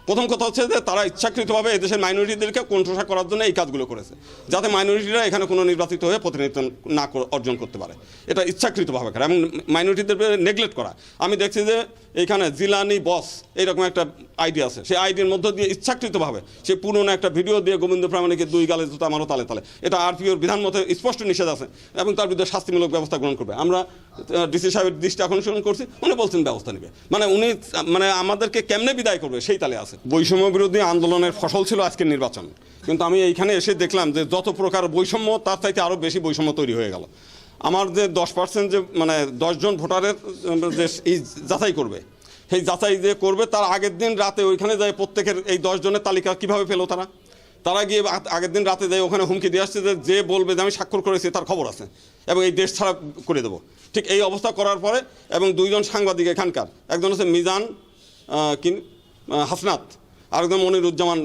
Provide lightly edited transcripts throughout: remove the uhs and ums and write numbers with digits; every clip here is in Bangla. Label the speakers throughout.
Speaker 1: প্রথম কথা হচ্ছে যে তারা ইচ্ছাকৃতভাবে এদেশের মাইনরিটিদেরকে কোণঠাসা করার জন্য এই কাজগুলো করেছে, যাতে মাইনরিটিরা এখানে কোনো নির্বাচিত হয়ে প্রতিনিধিত্ব না অর্জন করতে পারে। এটা ইচ্ছাকৃতভাবে করা এবং মাইনরিটিদের নেগলেক্ট করা। আমি দেখছি যে এখানে জিলানি বস এইরকম একটা আইডি আছে, সেই আইডির মধ্য দিয়ে ইচ্ছাকৃতভাবে সে পুরনো একটা ভিডিও দিয়ে গোবিন্দ প্রামাণিকের 2 গালে জুতা মারো তালে তালে, এটা আরপিওর বিধান মতে স্পষ্ট নিষেধ আছে এবং তার বিরুদ্ধে শাস্তিমূলক ব্যবস্থা গ্রহণ করবে। আমরা ডিসি সাহেবের দৃষ্টি আকর্ষণ করছি, উনি বলছেন ব্যবস্থা নেবে, মানে উনি আমাদেরকে কেমনে বিদায় করবে সেই তালে আছে। বৈষম্য বিরোধী আন্দোলনের ফসল ছিল আজকের নির্বাচন, কিন্তু আমি এইখানে এসে দেখলাম যে যত প্রকার বৈষম্য তার চাইতে আরও বেশি বৈষম্য তৈরি হয়ে গেল। আমার যে 10% যে 10 জন ভোটারের যে এই যাচাই করবে, সেই যাচাই যে করবে তার আগের দিন রাতে ওইখানে যায় প্রত্যেকের এই 10 জনের তালিকা কীভাবে পেলো তারা গিয়ে আগের দিন রাতে যায় ওখানে হুমকি দিয়ে আসছে যে বলবে যে আমি স্বাক্ষর করেছি তার খবর আছে এবং এই দেশ ছাড়া করে দেবো। ঠিক এই অবস্থা করার পরে এবং 2 জন সাংবাদিক এখানকার, একজন হচ্ছে মিজান হাসনাত, আরেকজন মনিরুজ্জামান,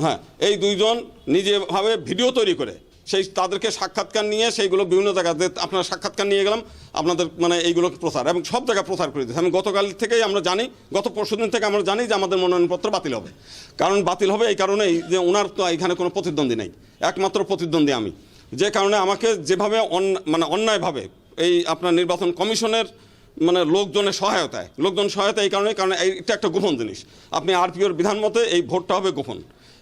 Speaker 1: হ্যাঁ, এই 2 জন নিজেভাবে ভিডিও তৈরি করে সেই তাদেরকে সাক্ষাৎকার নিয়ে সেইগুলো বিভিন্ন জায়গাতে আপনারা সাক্ষাৎকার নিয়ে গেলাম আপনাদের এইগুলো প্রচার এবং সব জায়গায় প্রচার করে দিয়েছে। আমি গতকাল থেকেই আমরা জানি, গত পরশুদিন থেকে আমরা জানি যে আমাদের মনোনয়নপত্র বাতিল হবে। কারণ বাতিল হবে এই কারণেই যে ওনার তো এখানে কোনো প্রতিদ্বন্দ্বী নেই, একমাত্র প্রতিদ্বন্দ্বী আমি, যে কারণে আমাকে যেভাবে অন্যায়ভাবে এই আপনার নির্বাচন কমিশনের লোকজন সহায়তা এই কারণে, কারণ এটা একটা গোপন জিনিস। আপনি আরপিওর বিধান মতে এই ভোটটা হবে গোপন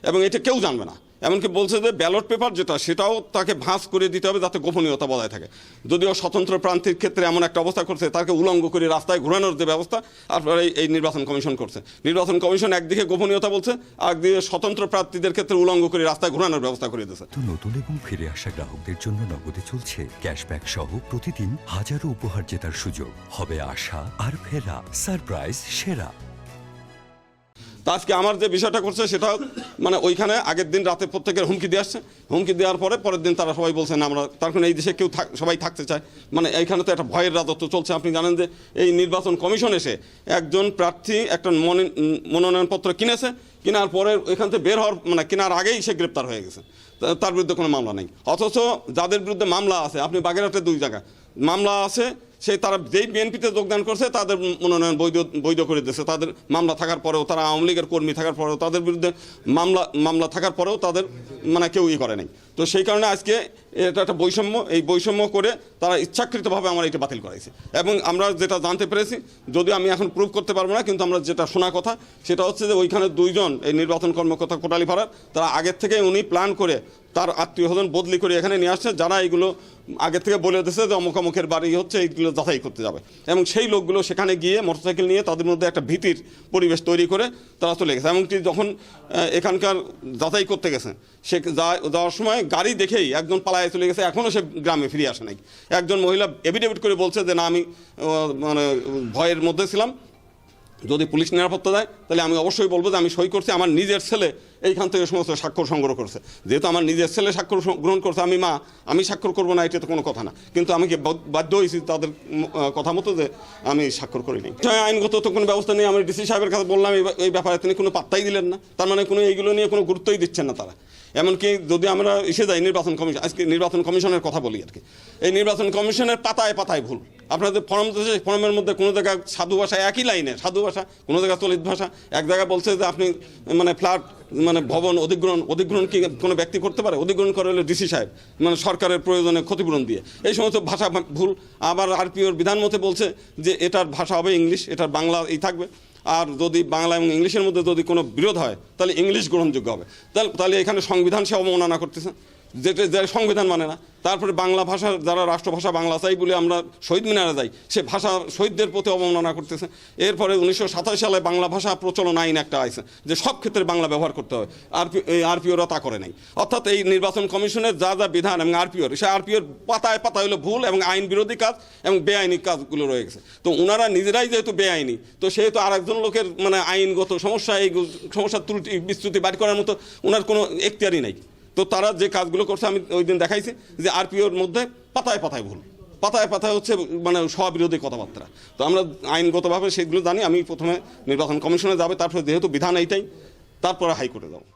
Speaker 1: এবং এটা কেউ জানবে না। এমনকি বলছে যে ব্যালট পেপার যেটা সেটাও তাকে ভাঁজ করে দিতে হবে যাতে গোপনীয়তা বজায় থাকে। যদিও স্বতন্ত্র প্রার্থীর ক্ষেত্রে এমন একটা অবস্থা করছে তাকে উলঙ্গ করে রাস্তায় ঘোরানোর যে ব্যবস্থা তারপরে এই নির্বাচন কমিশন করছে। নির্বাচন কমিশন একদিকে গোপনীয়তা বলছে, আরেকদিকে স্বতন্ত্র প্রার্থীদের ক্ষেত্রে উলঙ্গ করে রাস্তায় ঘোরানোর ব্যবস্থা করে দিয়েছে।
Speaker 2: নতুন এবং ফিরে আসা গ্রাহকদের জন্য নগদে চলছে ক্যাশব্যাক সহ প্রতিদিন হাজারো উপহার জেতার সুযোগ। হবে আশা আর ফেরা, সারপ্রাইজ সেরা।
Speaker 1: তা আজকে আমার যে বিষয়টা করছে সেটা ওইখানে আগের দিন রাতে প্রত্যেকের হুমকি দিয়ে আসছে, হুমকি দেওয়ার পরের দিন তারা সবাই বলছেন আমরা তখন এই দেশে কেউ সবাই থাকতে চায়, এইখানে তো একটা ভয়ের রাজত্ব চলছে। আপনি জানেন যে এই নির্বাচন কমিশন এসে একজন প্রার্থী একটা মনোনয়নপত্র কিনেছে, কেনার পরে এখান থেকে বের হওয়ার কেনার আগেই সে গ্রেপ্তার হয়ে গেছে, তার বিরুদ্ধে কোনো মামলা নেই। অথচ যাদের বিরুদ্ধে মামলা আছে, আপনি বাগেরহাটে 2 জায়গায় মামলা আছে, তারা যেই বিএনপিতে যোগদান করছে তাদের মনোনয়ন বৈধ করে দিয়েছে। তাদের মামলা থাকার পরেও, তারা আওয়ামী লীগের কর্মী থাকার পরেও, তাদের বিরুদ্ধে মামলা থাকার পরেও তাদের কেউ করে নাই। তো সেই কারণে আজকে এটা একটা বৈষম্য, এই বৈষম্য করে তারা ইচ্ছাকৃতভাবে আমার এটা বাতিল করাইছে। এবং আমরা যেটা জানতে পেরেছি, যদিও আমি এখন প্রুভ করতে পারবো না, কিন্তু আমরা যেটা শোনা কথা সেটা হচ্ছে যে ওইখানে 2 জন এই নির্বাচন কর্মকর্তা কোটালীপাড়ার, তারা আগের থেকে উনি প্ল্যান করে তার আত্মীয়স্বজন বদলি করে এখানে নিয়ে আসছে, যারা এইগুলো আগে থেকে বলে দিয়েছে যে অমুক অমুকের বাড়ি হচ্ছে, এইগুলো যাচাই করতে যাবে। এবং সেই লোকগুলো সেখানে গিয়ে মোটরসাইকেল নিয়ে তাদের মধ্যে একটা ভীতির পরিবেশ তৈরি করে তারা চলে গেছে। এমনকি যখন এখানকার যাচাই করতে গেছে, সে যাওয়ার সময় গাড়ি দেখেই একজন পালায় চলে গেছে, এখনও সে গ্রামে ফিরে আসে নাই। একজন মহিলা এফিডেভিট করে বলছে যে না, আমি ভয়ের মধ্যে ছিলাম, যদি পুলিশ নিরাপত্তা দেয় তাহলে আমি অবশ্যই বলবো যে আমি সই করছি, আমার নিজের ছেলে এইখান থেকে সমস্ত স্বাক্ষর সংগ্রহ করছে। যেহেতু আমার নিজের ছেলে স্বাক্ষর গ্রহণ করছে, আমি স্বাক্ষর করবো না, এটা তো কোনো কথা না। কিন্তু আমি কি বাধ্য হয়েছি তাদের কথা মতো যে আমি স্বাক্ষর করিনি। আইনগত তো কোনো ব্যবস্থা নেই। আমি ডিসি সাহেবের কাছে বললাম এই ব্যাপারে, তিনি কোনো পাত্তাই দিলেন না। তার কোনো এইগুলো নিয়ে কোনো গুরুত্বই দিচ্ছেন না তারা। এমনকি যদি আমরা এসে যাই নির্বাচন কমিশন, আজকে নির্বাচন কমিশনের কথা বলি আর কি, এই নির্বাচন কমিশনের পাতায় পাতায় ভুল। আপনাদের ফর্ম দিয়েছে, ফর্মের মধ্যে কোনো জায়গায় সাধু ভাষা, একই লাইনে সাধু ভাষা, কোনো জায়গায় চলিত ভাষা। এক জায়গায় বলছে যে আপনি ফ্ল্যাট ভবন অধিগ্রহণ কি কোনো ব্যক্তি করতে পারে? অধিগ্রহণ করে হলে ডিসি সাহেব, সরকারের প্রয়োজনে ক্ষতিপূরণ দিয়ে। এই সমস্ত ভাষা ভুল। আবার আরপিওর বিধান মতে বলছে যে এটার ভাষা হবে ইংলিশ, এটার বাংলা থাকবে। আর যদি বাংলা এবং ইংলিশের মধ্যে যদি কোনো বিরোধ হয় তাহলে ইংলিশ গ্রহণযোগ্য হবে। তাহলে এখানে সংবিধান সে অবমাননা করতেছে, যেটা সংবিধান মানে না। তারপরে বাংলা ভাষা, যারা রাষ্ট্রভাষা বাংলা চাই বলে আমরা শহীদ মিনারে যাই, সে ভাষা শহীদদের প্রতি অবমাননা করতেছে। এরপরে 1927 সালে বাংলা ভাষা প্রচলন আইন একটা আছে যে সব ক্ষেত্রে বাংলা ব্যবহার করতে হবে, আরপিওরা তা করে নাই। অর্থাৎ এই নির্বাচন কমিশনের যা যা বিধান এবং আরপিওর, সে আরপিওর পাতায় পাতায় হলো ভুল এবং আইন বিরোধী কাজ এবং বেআইনি কাজগুলো রয়ে গেছে। তো ওনারা নিজেরাই যেহেতু বেআইনি, তো সেহেতু আরেকজন লোকের আইনগত সমস্যা, এই সমস্যার ত্রুটি বিস্তৃতি বাড়ি করার মতো ওনার কোনো এখতিয়ারই নাই। তো তারা যে কাজগুলো করছে আমি ওই দিন দেখাইছি যে আরপিওর মধ্যে পাতায় পাতায় ভুল, পাতায় পাতায় হচ্ছে স্ববিরোধী কথাবার্তা। তো আমরা আইনগতভাবে সেগুলো জানি। আমি প্রথমে নির্বাচন কমিশনে যাবে, তারপরে যেহেতু বিধান এইটাই, তারপরে হাইকোর্টে যাবো।